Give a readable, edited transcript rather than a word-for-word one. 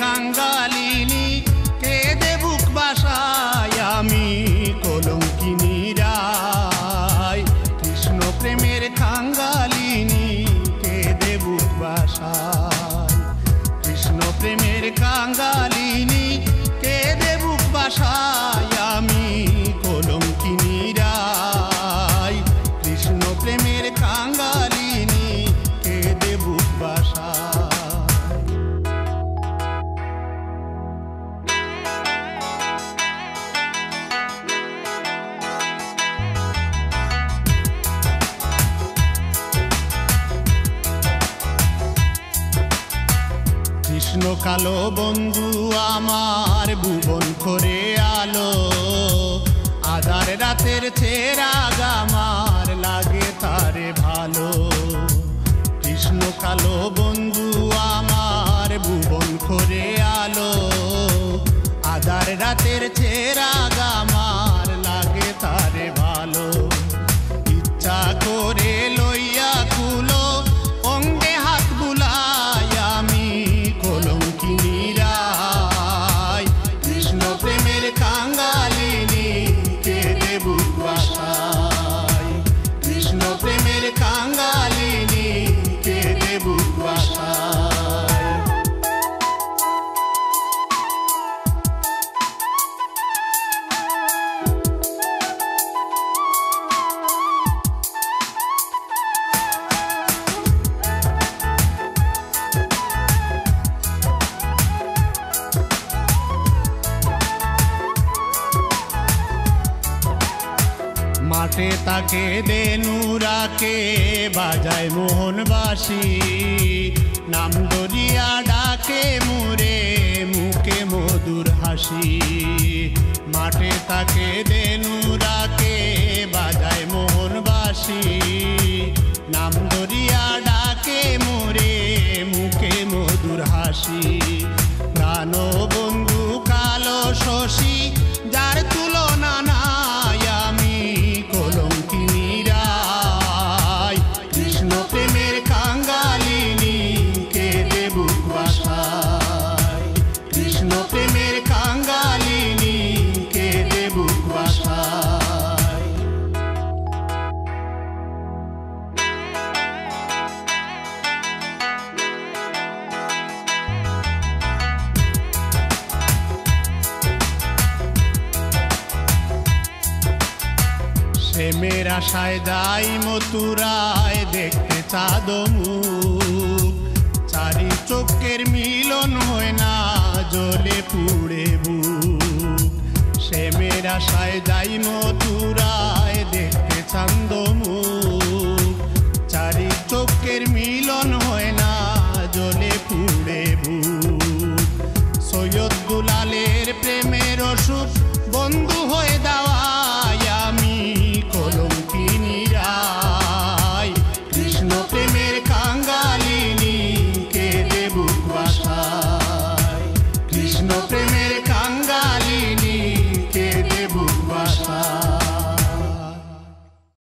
কাঙ্গালিনী কেঁদে বুক বাসায় আমি কলঙ্কিনী রায়। কৃষ্ণ প্রেমের কাঙ্গালিনী কেঁদে বুক বাসায়। কৃষ্ণ প্রেমের কাঙ্গালিনী কেঁদে বুক বাসায় আমি কলঙ্কিনী রায়। কৃষ্ণ প্রেমের কাঙ্গালিনী কেঁদে বুক বাসায়। কৃষ্ণ কালো বন্ধু আমার ভুবন করে আলো, আধার রাতের চেরাগ আমার লাগে তারে ভালো। কৃষ্ণ কালো বন্ধু আমার ভুবন করে আলো, আধার রাতের চেরাগ আমার লাগে তারে ভালো। ইচ্ছা করে লইয়া কুলো অঙ্গে হাত বুলাই আমি কলঙ্কিনী রায়। কৃষ্ণ প্রেমের কাঙ্গালিনী কেঁদে বুক বাসায়। কৃষ্ণ প্রেমের কাঙ্গালিনী কেঁদে বুক বাসায়। মাঠে তাকে দেনুরাকে বাজায় মোহনবাসী, নাম ধরিয়া ডাকে মুরে মুখে মধুর হাসি। মাঠে তাকে দেনুরাকে বাজায় মোহনবাসী, নাম ধরিয়া ডাকে মুরে মুখে মধুর হাসি। প্রাণ বন্ধু কালো শশী যার তুলনা নাই আমি কলঙ্কিনী রায়। কৃষ্ণ প্রেমের কাঙ্গালিনী কেঁদে বুক বাসায়। কৃষ্ণ প্রেমের কাঙ্গালিনী কেঁদে বুক বাসায়। প্রেমের আশায় যাই মথুরায় দেখতে চাঁদ মুখ, চারি চোখের মিলন হয় না জ্বলে পুড়ে বুক। প্রেমের আশায় যাই মথুরায় দেখতে চাঁদ মুখ, চারি চোখের মিলন